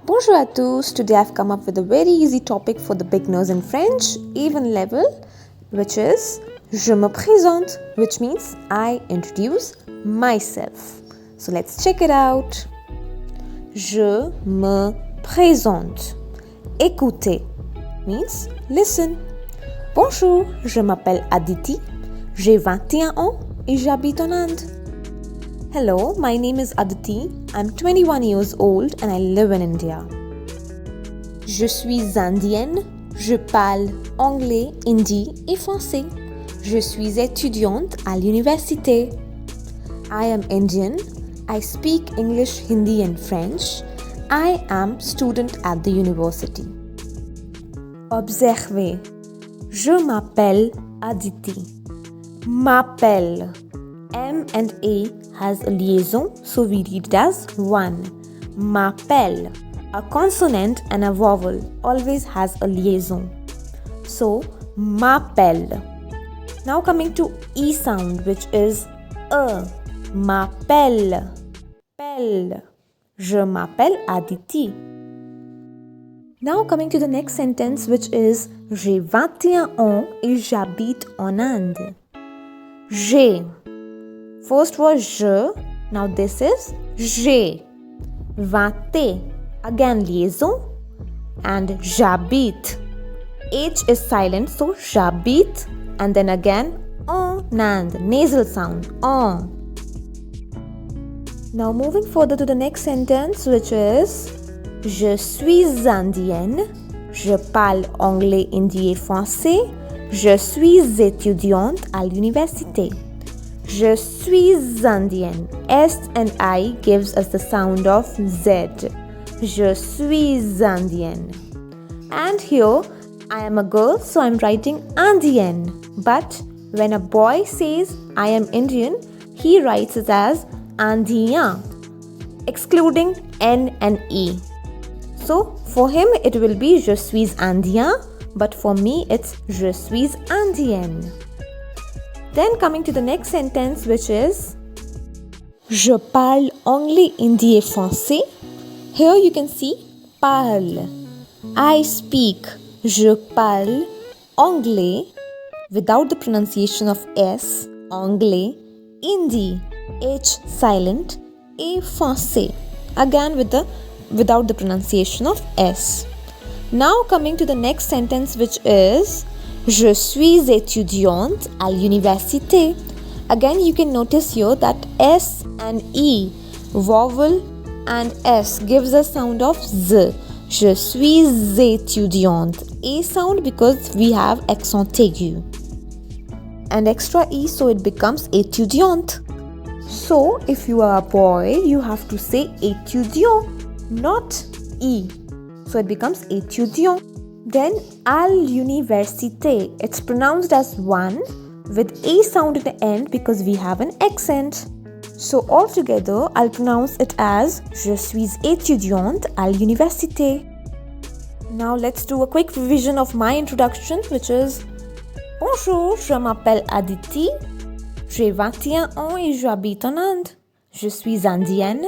Bonjour à tous. Today I've come up with a very easy topic for the beginners in French, even level, which is Je me présente, which means I introduce myself. So let's check it out. Je me présente. Écoutez means listen. Bonjour, je m'appelle Aditi. J'ai 21 ans et j'habite en Inde. Hello, my name is Aditi. I'm 21 years old and I live in India. Je suis indienne. Je parle anglais, hindi et français. Je suis étudiante à l'université. I am Indian. I speak English, Hindi and French. I am student at the university. Observez. Je m'appelle Aditi. M'appelle. M and A has a liaison, so we read it as one. M'appelle. A consonant and a vowel always has a liaison. So, m'appelle. Now coming to E sound, which is a. M'appelle. Pelle. Je m'appelle Aditi. Now coming to the next sentence, which is J'ai 21 ans et j'habite en Inde. J'ai. First was je, now this is j'ai. 20, again liaison, and j'habite. H is silent, so j'habite, and then again en Inde, nasal sound, en. Now moving further to the next sentence, which is Je suis indienne, je parle anglais, hindi et français, je suis étudiante à l'université. Je suis indienne. S and I gives us the sound of Z. Je suis indienne. And here, I am a girl, so I am writing indienne. But when a boy says I am Indian, he writes it as indien, excluding N and E. So, for him, it will be Je suis indien, but for me, it's Je suis indienne. Then coming to the next sentence, which is Je parle anglais, hindi et français. Here you can see parle. I speak. Je parle anglais without the pronunciation of S, anglais, hindi, H silent, et français. Again without the pronunciation of S. Now coming to the next sentence, which is Je suis étudiante à l'université. Again, you can notice here that S and E, vowel and S gives a sound of Z. Je suis étudiante. A sound because we have accent aigu. And extra E, so it becomes étudiante. So, if you are a boy, you have to say étudiant, not E. So, it becomes étudiant. Then à l'université, it's pronounced as one with A sound at the end because we have an accent. So altogether, I'll pronounce it as Je suis étudiante à l'université. Now let's do a quick revision of my introduction, which is Bonjour, je m'appelle Aditi. J'ai 21 ans et j'habite en Inde. Je suis indienne.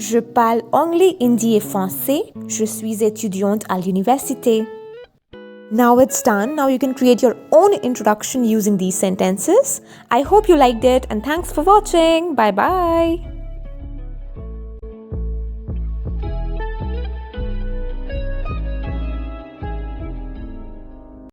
Je parle anglais, hindi et français. Je suis étudiante à l'université. Now it's done. Now you can create your own introduction using these sentences. I hope you liked it and thanks for watching. Bye bye.